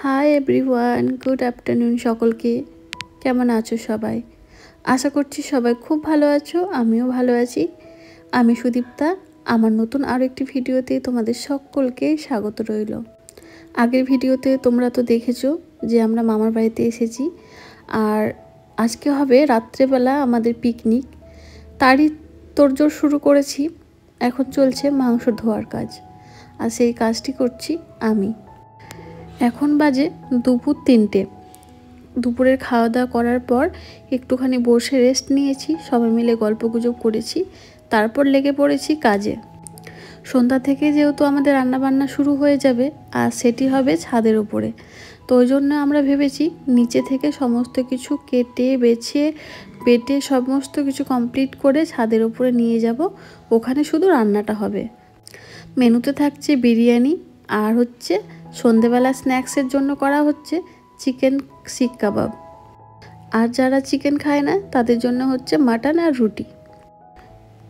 Hi everyone, good afternoon সকলকে। কেমন আছো সবাই? আশা করছি সবাই খুব ভালো আছো, আমিও ভালো আছি। আমি সুদীপ্তা। আমার নতুন আরও একটি ভিডিওতে তোমাদের সকলকে স্বাগত রইল। আগের ভিডিওতে তোমরা তো দেখেছো যে আমরা মামার বাড়িতে এসেছি, আর আজকে হবে রাত্রেবেলা আমাদের পিকনিক। তারই তোড়জোড় শুরু করেছি। এখন চলছে মাংস ধোয়ার কাজ, আর সেই কাজটি করছি আমি। এখন বাজে দুপুর 3টে। দুপুরের খাওয়া দাওয়া করার পর একটুখানি বসে রেস্ট নিয়েছি, সবাই মিলে গল্পগুজব করেছি, তারপর লেগে পড়েছি কাজে। সন্ধ্যা থেকে যেহেতু আমাদের রান্নাবান্না শুরু হয়ে যাবে, আর সেটি হবে ছাদের উপরে, তো ওই জন্য আমরা ভেবেছি নিচে থেকে সমস্ত কিছু কেটে বেটে সমস্ত কিছু কমপ্লিট করে ছাদের উপরে নিয়ে যাব। ওখানে শুধু রান্নাটা হবে। মেনুতে থাকছে বিরিয়ানি, আর হচ্ছে সন্ধেবেলা স্ন্যাক্সের জন্য করা হচ্ছে চিকেন শিক কাবাব। আর যারা চিকেন খায় না তাদের জন্য হচ্ছে মাটন আর রুটি।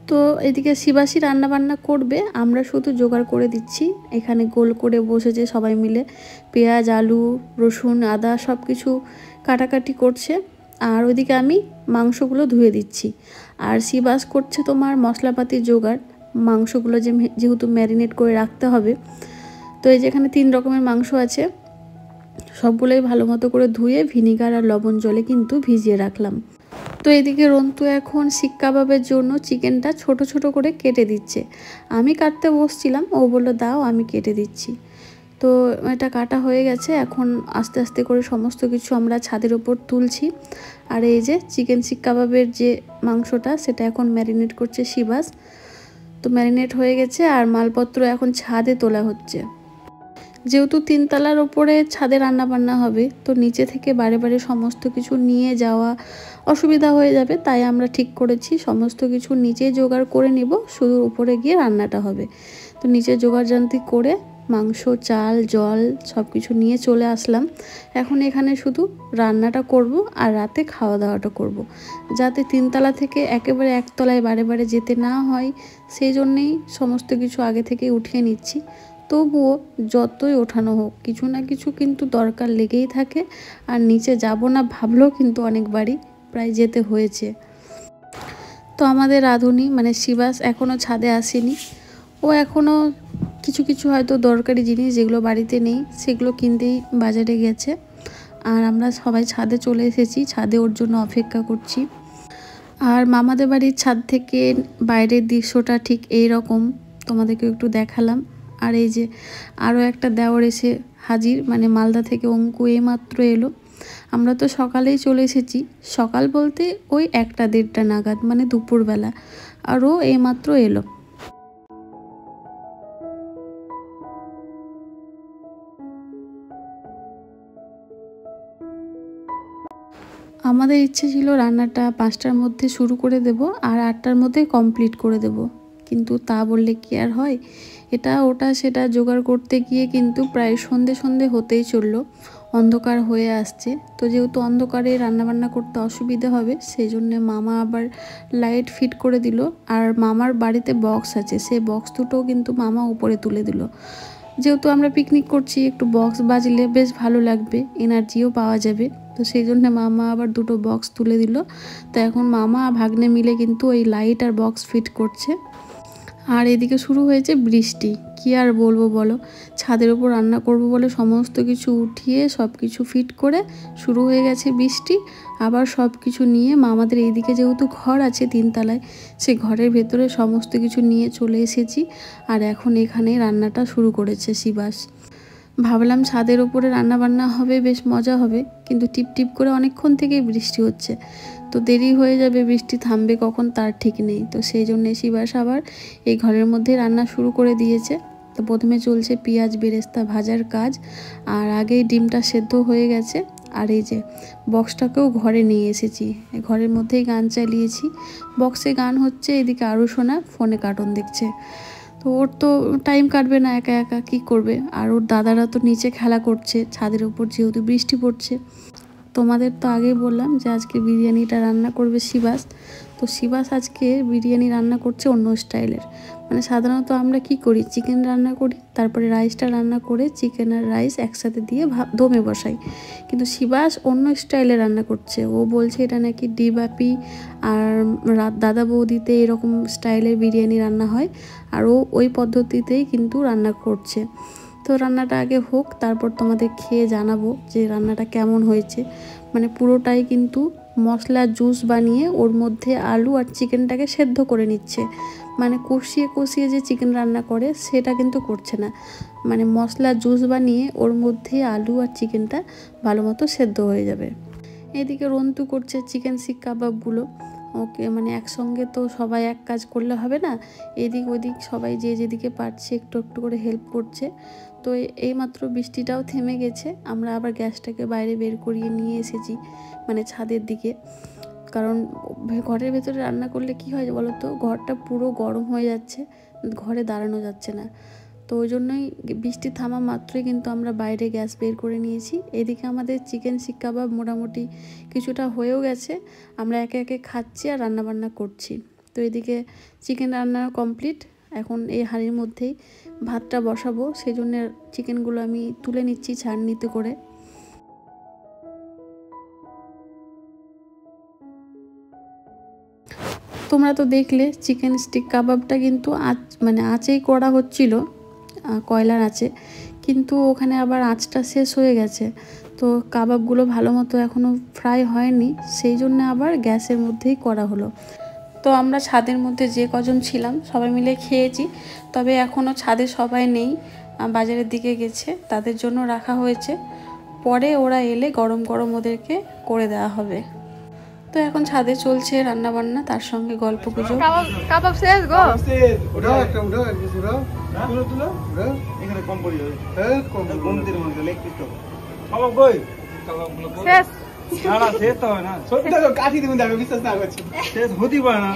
তো এদিকে শিবাসী রান্নাবান্না করবে, আমরা শুধু জোগাড় করে দিচ্ছি। এখানে গোল করে বসেছে সবাই মিলে, পেঁয়াজ, আলু, রসুন, আদা সব কিছু কাটাকাটি করছে। আর ওইদিকে আমি মাংসগুলো ধুয়ে দিচ্ছি, আর শিবাস করছে তোমার মশলাপাতির জোগাড়। মাংসগুলো যেহেতু ম্যারিনেট করে রাখতে হবে, তো এই যেখানে 3 রকমের মাংস আছে, সবগুলোই ভালো মতো করে ধুয়ে ভিনিগার আর লবণ জলে কিন্তু ভিজিয়ে রাখলাম। তো এদিকে রন্তু এখন শিক কাবাবের জন্য চিকেনটা ছোট ছোট করে কেটে দিচ্ছে। আমি কাটতে বসছিলাম, ও বললো দাও আমি কেটে দিচ্ছি। তো এটা কাটা হয়ে গেছে। এখন আস্তে আস্তে করে সমস্ত কিছু আমরা ছাদের ওপর তুলছি। আর এই যে চিকেন শিক কাবাবের যে মাংসটা, সেটা এখন ম্যারিনেট করছে শিবাস। তো ম্যারিনেট হয়ে গেছে, আর মালপত্র এখন ছাদে তোলা হচ্ছে। যেহেতু 3 তলার ওপরে ছাদে রান্না বান্না হবে, তো নিচে থেকে বারে বারে সমস্ত কিছু নিয়ে যাওয়া অসুবিধা হয়ে যাবে, তাই আমরা ঠিক করেছি সমস্ত কিছু নিচে জোগাড় করে নিব, শুধু উপরে গিয়ে রান্নাটা হবে। তো নিচে জোগাড়যন্ত্রী করে মাংস, চাল, জল সব কিছু নিয়ে চলে আসলাম। এখন এখানে শুধু রান্নাটা করব, আর রাতে খাওয়া দাওয়াটা করব, যাতে 3 তলা থেকে একেবারে 1 তলায় বারে বারে যেতে না হয়, সেই জন্যেই সমস্ত কিছু আগে থেকে উঠিয়ে নিচ্ছি। তবুও যতই ওঠানো হোক, কিছু না কিছু কিন্তু দরকার লেগেই থাকে। আর নিচে যাব না ভাবলেও কিন্তু অনেকবারই প্রায় যেতে হয়েছে। তো আমাদের রাঁধুনি মানে শিবাস এখনও ছাদে আসেনি। ও এখনও কিছু কিছু হয়তো দরকারি জিনিস যেগুলো বাড়িতে নেই সেগুলো কিনতেই বাজারে গেছে। আর আমরা সবাই ছাদে চলে এসেছি, ছাদে ওর জন্য অপেক্ষা করছি। আর মামাদের বাড়ির ছাদ থেকে বাইরের দৃশ্যটা ঠিক এই রকম, তোমাদেরকে একটু দেখালাম। আর এই যে আরও একটা দেওর এসে হাজির, মানে মালদা থেকে অঙ্কু এইমাত্র এলো। আমরা তো সকালেই চলে এসেছি, সকাল বলতে ওই 1টা-1:30 নাগাদ, মানে দুপুরবেলা। আর ও এইমাত্র এলো। আমাদের ইচ্ছে ছিল রান্নাটা 5টার মধ্যে শুরু করে দেব, আর 8টার মধ্যে কমপ্লিট করে দেব, কিন্তু তা বললে কি আর হয়। এটা ওটা সেটা জোগাড় করতে গিয়ে কিন্তু প্রায় সন্ধে সন্ধে হতেই চললো, অন্ধকার হয়ে আসছে। তো যেহেতু অন্ধকারে রান্নাবান্না করতে অসুবিধা হবে, সেই জন্য মামা আবার লাইট ফিট করে দিল। আর মামার বাড়িতে বক্স আছে, সেই বক্স দুটোও কিন্তু মামা উপরে তুলে দিল। যেহেতু আমরা পিকনিক করছি, একটু বক্স বাজলে বেশ ভালো লাগবে, এনার্জিও পাওয়া যাবে। তো সেই জন্য মামা আবার 2টো বক্স তুলে দিল। তো এখন মামা ভাগ্নে মিলে কিন্তু ওই লাইট আর বক্স ফিট করছে। আর এদিকে শুরু হয়েছে বৃষ্টি, কি আর বলবো বলো। ছাদের উপর রান্না করব বলে সমস্ত কিছু উঠিয়ে সব কিছু ফিট করে শুরু হয়ে গেছে বৃষ্টি। আবার সব কিছু নিয়ে মামাদের এইদিকে যেহেতু ঘর আছে 3 তলায়, সেই ঘরের ভেতরে সমস্ত কিছু নিয়ে চলে এসেছি। আর এখন এখানে রান্নাটা শুরু করেছে শিবাস। ভাবলাম ছাদের উপরে রান্না বান্না হবে, বেশ মজা হবে, কিন্তু টিপ টিপ করে অনেকক্ষণ থেকেই বৃষ্টি হচ্ছে, তো দেরি হয়ে যাবে, বৃষ্টি থামবে কখন তার ঠিক নেই। তো সেই জন্যে শিবাস আবার এই ঘরের মধ্যে রান্না শুরু করে দিয়েছে। তো প্রথমে চলছে পেঁয়াজ বেরেস্তা ভাজার কাজ, আর আগেই ডিমটা সেদ্ধ হয়ে গেছে। আর এই যে বক্সটাকেও ঘরে নিয়ে এসেছি, ঘরের মধ্যেই গান চালিয়েছি, বক্সে গান হচ্ছে, এদিকে আরও শোনা ফোনে কার্টুন দেখছে। তো ওর তো টাইম কাটবে না, একা একা কী করবে। আর ওর দাদারা তো নিচে খেলা করছে ছাদের উপর, যেহেতু বৃষ্টি পড়ছে। তোমাদের তো আগেই বললাম যে আজকে বিরিয়ানিটা রান্না করবে শিবাস। তো শিবাস আজকে বিরিয়ানি রান্না করছে অন্য স্টাইলের, মানে সাধারণত আমরা কি করি, চিকেন রান্না করি, তারপরে রাইসটা রান্না করে চিকেন আর রাইস একসাথে দিয়ে দমে বসাই। কিন্তু শিবাস অন্য স্টাইলে রান্না করছে। ও বলছে এটা নাকি ডিবাপি আর দাদা বৌদিতে এরকম স্টাইলের বিরিয়ানি রান্না হয়, আর ও ওই পদ্ধতিতেই কিন্তু রান্না করছে। তো রান্নাটা আগে হোক, তারপর তোমাদের খেয়ে জানাবো যে রান্নাটা কেমন হয়েছে। মানে পুরোটাই কিন্তু মশলা জুস বানিয়ে ওর মধ্যে আলু আর চিকেনটাকে সেদ্ধ করে নিচ্ছে। মানে কষিয়ে কষিয়ে যে চিকেন রান্না করে সেটা কিন্তু করছে না, মানে মশলা জুস বানিয়ে ওর মধ্যে আলু আর চিকেনটা ভালো মতো সেদ্ধ হয়ে যাবে। এদিকে রন্তু করছে চিকেন শিক কাবাবগুলো। ওকে মানে একসঙ্গে তো সবাই এক কাজ করলে হবে না, এদিক ওদিক সবাই যে যেদিকে পারছে একটু একটু করে হেল্প করছে। তো এইমাত্র বৃষ্টিটাও থেমে গেছে, আমরা আবার গ্যাসটাকে বাইরে বের করিয়ে নিয়ে এসেছি মানে ছাদের দিকে। কারণ ঘরের ভেতরে রান্না করলে কি হয় বলো তো, ঘরটা পুরো গরম হয়ে যাচ্ছে, ঘরে দাঁড়ানো যাচ্ছে না। তো ওই জন্যই বৃষ্টি থামা মাত্রই কিন্তু আমরা বাইরে গ্যাস বের করে নিয়েছি। এদিকে আমাদের চিকেন শিক কাবাব মোটামুটি কিছুটা হয়েও গেছে, আমরা একে একে খাচ্ছি আর রান্নাবান্না করছি। তো এদিকে চিকেন রান্না কমপ্লিট, এখন এই হাঁড়ির মধ্যেই ভাতটা বসাবো, সেই জন্য চিকেনগুলো আমি তুলে নিচ্ছি ছাড়নিতে করে। তোমরা তো দেখলে চিকেন স্টিক কাবাবটা কিন্তু মানে আঁচেই করা হচ্ছিল, কয়লার আঁচে, কিন্তু ওখানে আবার আঁচটা শেষ হয়ে গেছে। তো কাবাবগুলো ভালো মতো এখনও ফ্রাই হয়নি, সেই জন্য আবার গ্যাসের মধ্যেই করা হলো। তো আমরা ছাদের মধ্যে যে কজন ছিলাম সবাই মিলে খেয়েছি, তবে এখনও ছাদে সবাই নেই, বাজারের দিকে গেছে, তাদের জন্য রাখা হয়েছে, পরে ওরা এলে গরম গরম ওদেরকে করে দেওয়া হবে। তো এখন ছাদে চলছে রান্না বান্না, তার সঙ্গে গল্প গুজব। কাবাব শেষ গো, ওটাও একটা উঠাও, একটু উঠাও, তুলো তুলো, উঠাও। এখানে কম পড়ি হবে, হ্যাঁ কম কমতির মধ্যে লেগ পিস তো কাবাব কই, কাবাবগুলো শেষ না না শেষ তো হয় না, সত্যি তো কাঠি দিবেন, আমি বিশ্বাস না করছি শেষ হতেই পারে না,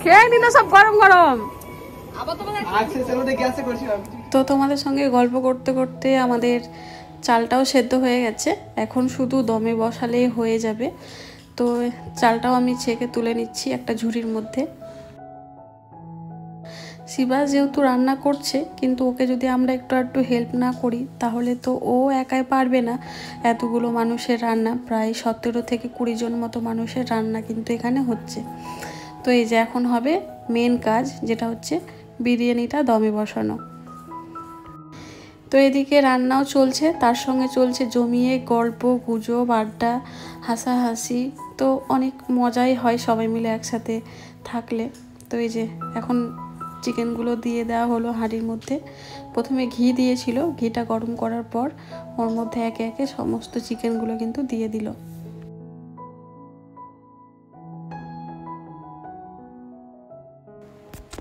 খেয়ে নিন সব গরম গরম। আচ্ছা চলো দেখি গ্যাসে করছি। তো তোমাদের সঙ্গে গল্প করতে করতে আমাদের চালটাও সেদ্ধ হয়ে গেছে, এখন শুধু দমে বসালেই হয়ে যাবে। তো চালটাও আমি ছেঁকে তুলে নিচ্ছি একটা ঝুড়ির মধ্যে। শিবা যেহেতু রান্না করছে, কিন্তু ওকে যদি আমরা একটু হেল্প না করি তাহলে তো ও একাই পারবে না এতগুলো মানুষের রান্না, প্রায় 17 থেকে 20 জন মতো মানুষের রান্না কিন্তু এখানে হচ্ছে। তো এই যে এখন হবে মেন কাজ, যেটা হচ্ছে বিরিয়ানিটা দমে বসানো। তো এদিকে রান্নাও চলছে, তার সঙ্গে চলছে জমিয়ে গল্প গুজব আড্ডা হাসাহাসি। তো অনেক মজাই হয় সবাই মিলে একসাথে থাকলে। তো এই যে এখন চিকেনগুলো দিয়ে দেওয়া হলো হাঁড়ির মধ্যে। প্রথমে ঘি দিয়েছিল, ঘিটা গরম করার পর ওর মধ্যে একে একে সমস্ত চিকেনগুলো কিন্তু দিয়ে দিল।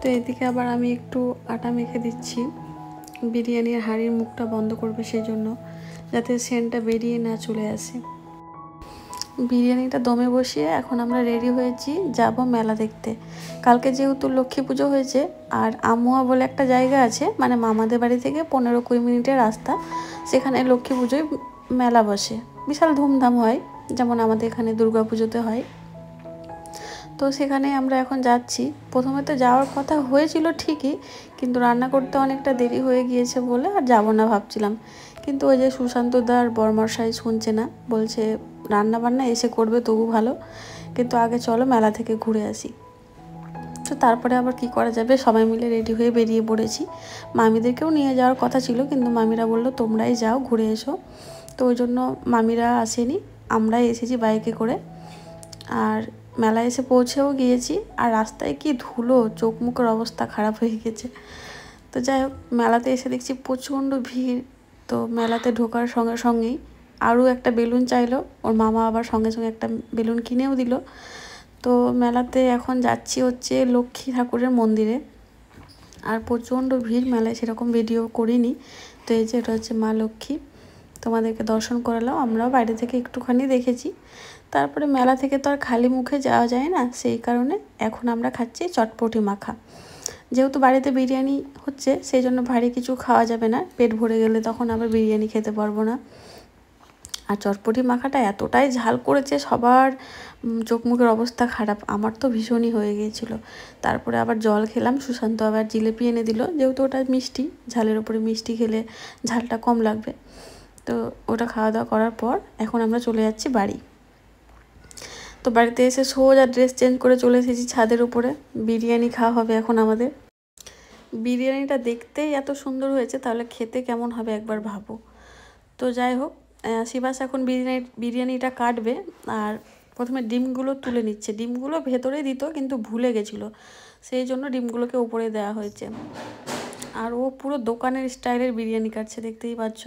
তো এদিকে আবার আমি একটু আটা মেখে দিচ্ছি, বিরিয়ানির হাঁড়ির মুখটা বন্ধ করবে সেই জন্য, যাতে সেন্টটা বেরিয়ে না চলে আসে। বিরিয়ানিটা দমে বসিয়ে এখন আমরা রেডি হয়েছি যাব মেলা দেখতে। কালকে যেহেতু লক্ষ্মী পুজো হয়েছে, আর আমুয়া বলে একটা জায়গা আছে, মানে মামাদের বাড়ি থেকে 15-20 মিনিটের রাস্তা, সেখানে লক্ষ্মী পুজোয় মেলা বসে, বিশাল ধুমধাম হয়, যেমন আমাদের এখানে দুর্গা পুজোতে হয়। তো সেখানে আমরা এখন যাচ্ছি। প্রথমে তো যাওয়ার কথা হয়েছিল ঠিকই, কিন্তু রান্না করতে অনেকটা দেরি হয়ে গিয়েছে বলে আর যাব না ভাবছিলাম। কিন্তু ওই যে সুশান্তদার বর্মশাই শুনছে না, বলছে রান্না বান্না এসে করবে তবু ভালো, কিন্তু আগে চলো মেলা থেকে ঘুরে আসি। তো তারপরে আবার কি করা যাবে, সবাই মিলে রেডি হয়ে বেরিয়ে পড়েছি। মামিদেরকেও নিয়ে যাওয়ার কথা ছিল, কিন্তু মামিরা বললো তোমরাই যাও ঘুরে এসো। তো ওই জন্য মামিরা আসেনি, আমরাই এসেছি বাইকে করে। আর মেলায় এসে পৌঁছেও গিয়েছি, আর রাস্তায় কি ধুলো, চোখ মুখের অবস্থা খারাপ হয়ে গেছে। তো যাই হোক, মেলাতে এসে দেখছি প্রচণ্ড ভিড়। তো মেলাতে ঢোকার সঙ্গে সঙ্গেই আরও একটা বেলুন চাইলো, ওর মামা আবার সঙ্গে সঙ্গে একটা বেলুন কিনেও দিল। তো মেলাতে এখন যাচ্ছি হচ্ছে লক্ষ্মী ঠাকুরের মন্দিরে, আর প্রচণ্ড ভিড়, মেলায় সেরকম ভিডিও করিনি। তো এই যে এটা হচ্ছে মা লক্ষ্মী, তোমাদেরকে দর্শন করালাম, আমরাও বাইরে থেকে একটুখানি দেখেছি। তারপরে মেলা থেকে তো আর খালি মুখে যাওয়া যায় না, সেই কারণে এখন আমরা খাচ্ছি চটপটি মাখা। যেহেতু বাড়িতে বিরিয়ানি হচ্ছে, সেই জন্য ভারী কিছু খাওয়া যাবে না, পেট ভরে গেলে তখন আবার বিরিয়ানি খেতে পারবো না। আর চটপটি মাখাটা এতটাই ঝাল করেছে, সবার চোখ মুখের অবস্থা খারাপ, আমার তো ভীষণই হয়ে গিয়েছিল। তারপরে আবার জল খেলাম, সুশান্ত আবার জিলিপি এনে দিল, যেহেতু ওটা মিষ্টি, ঝালের উপরে মিষ্টি খেলে ঝালটা কম লাগবে। তো ওটা খাওয়া দাওয়া করার পর এখন আমরা চলে যাচ্ছি বাড়ি। তো বাড়িতে এসে সোজা ড্রেস চেঞ্জ করে চলে এসেছি ছাদের উপরে। বিরিয়ানি খাওয়া হবে এখন আমাদের। বিরিয়ানিটা দেখতেই এত সুন্দর হয়েছে, তাহলে খেতে কেমন হবে একবার ভাবো। তো যাই হোক, শিবাস এখন বিরিয়ানিটা কাটবে। আর প্রথমে ডিমগুলো তুলে নিচ্ছে। ডিমগুলো ভেতরে দিত কিন্তু ভুলে গেছিলো, সেই জন্য ডিমগুলোকে উপরে দেওয়া হয়েছে। আর ও পুরো দোকানের স্টাইলের বিরিয়ানি কাটছে, দেখতেই পাচ্ছ।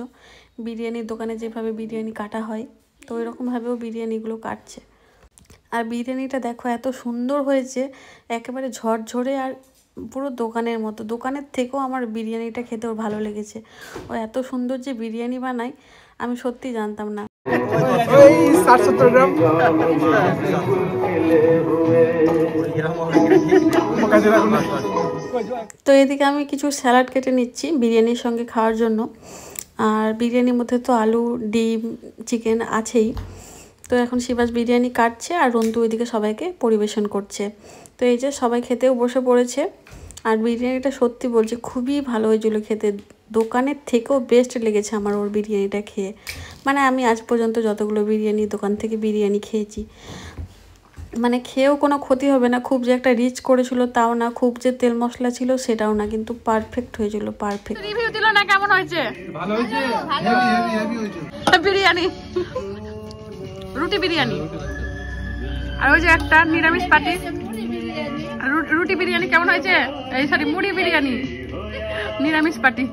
বিরিয়ানির দোকানে যেভাবে বিরিয়ানি কাটা হয়, তো ওই রকমভাবেও বিরিয়ানিগুলো কাটছে। আর বিরিয়ানিটা দেখো এত সুন্দর হয়েছে, একেবারে ঝরঝরে আর পুরো দোকানের মতো। দোকানের থেকেও আমার বিরিয়ানিটা খেতে ওর ভালো লেগেছে। ও এত সুন্দর যে বিরিয়ানি বানায় আমি সত্যি জানতাম না। তো এদিকে আমি কিছু স্যালাড কেটে নিচ্ছি বিরিয়ানির সঙ্গে খাওয়ার জন্য। আর বিরিয়ানির মধ্যে তো আলু, ডিম, চিকেন আছেই। তো এখন শিবাস বিরিয়ানি কাটছে আর রন্তু ওইদিকে সবাইকে পরিবেশন করছে। তো এই যে সবাই খেতেও বসে পড়েছে। আর বিরিয়ানিটা সত্যি বলছি খুবই ভালো হয়েছিল খেতে, দোকানের থেকেও বেস্ট লেগেছে আমার ওর বিরিয়ানিটা খেয়ে। মানে আমি আজ পর্যন্ত যতগুলো বিরিয়ানি দোকান থেকে বিরিয়ানি খেয়েছি, মানে খেয়েও কোনো ক্ষতি হবে না। খুব যে একটা রিচ করেছিল তাও না, খুব যে তেল মশলা ছিল সেটাও না, কিন্তু পারফেক্ট হয়েছিল, পারফেক্ট। রিভিউ দিল না কেমন হয়েছে? ভালো হয়েছে, হেভি হয়েছে বিরিয়ানি, রুটি বিরিয়ানি। আর ওই যে একটা নিরামিষ পাটি রুটি বিরিয়ানি কেমন হয়েছে? এই সরি, মুড়ি বিরিয়ানি, নিরামিষ পাটি।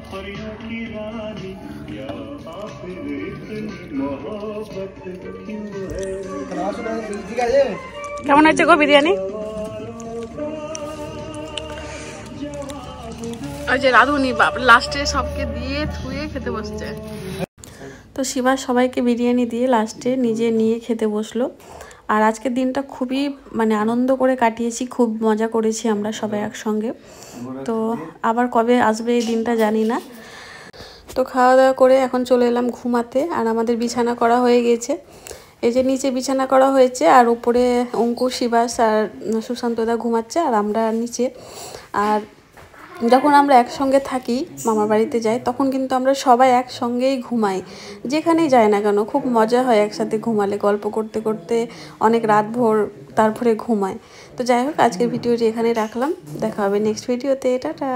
কেমন হয়েছে গো বিরিয়ানি? ওই যে রাধুনি বাপ লাস্টে সবকে দিয়ে থুয়ে খেতে বসছে। তো শিবাস সবাইকে বিরিয়ানি দিয়ে লাস্টে নিজে নিয়ে খেতে বসলো। আর আজকের দিনটা খুবই মানে আনন্দ করে কাটিয়েছি, খুব মজা করেছি আমরা সবাই একসঙ্গে। তো আবার কবে আসবে এই দিনটা জানি না। তো খাওয়া দাওয়া করে এখন চলে এলাম ঘুমাতে। আর আমাদের বিছানা করা হয়ে গেছে, এই যে নিচে বিছানা করা হয়েছে, আর উপরে অঙ্কুর, শিবাস আর সুশান্তদা ঘুমাচ্ছে আর আমরা নিচে। আর যখন আমরা একসঙ্গে থাকি, মামার বাড়িতে যাই, তখন কিন্তু আমরা সবাই একসঙ্গেই ঘুমাই, যেখানেই যাই না কেন। খুব মজা হয় একসাথে ঘুমালে, গল্প করতে করতে অনেক রাত ভোর তারপরে ঘুমায়। তো যাই হোক, আজকের ভিডিওটি এখানে রাখলাম, দেখা হবে নেক্সট ভিডিওতে। টাটা।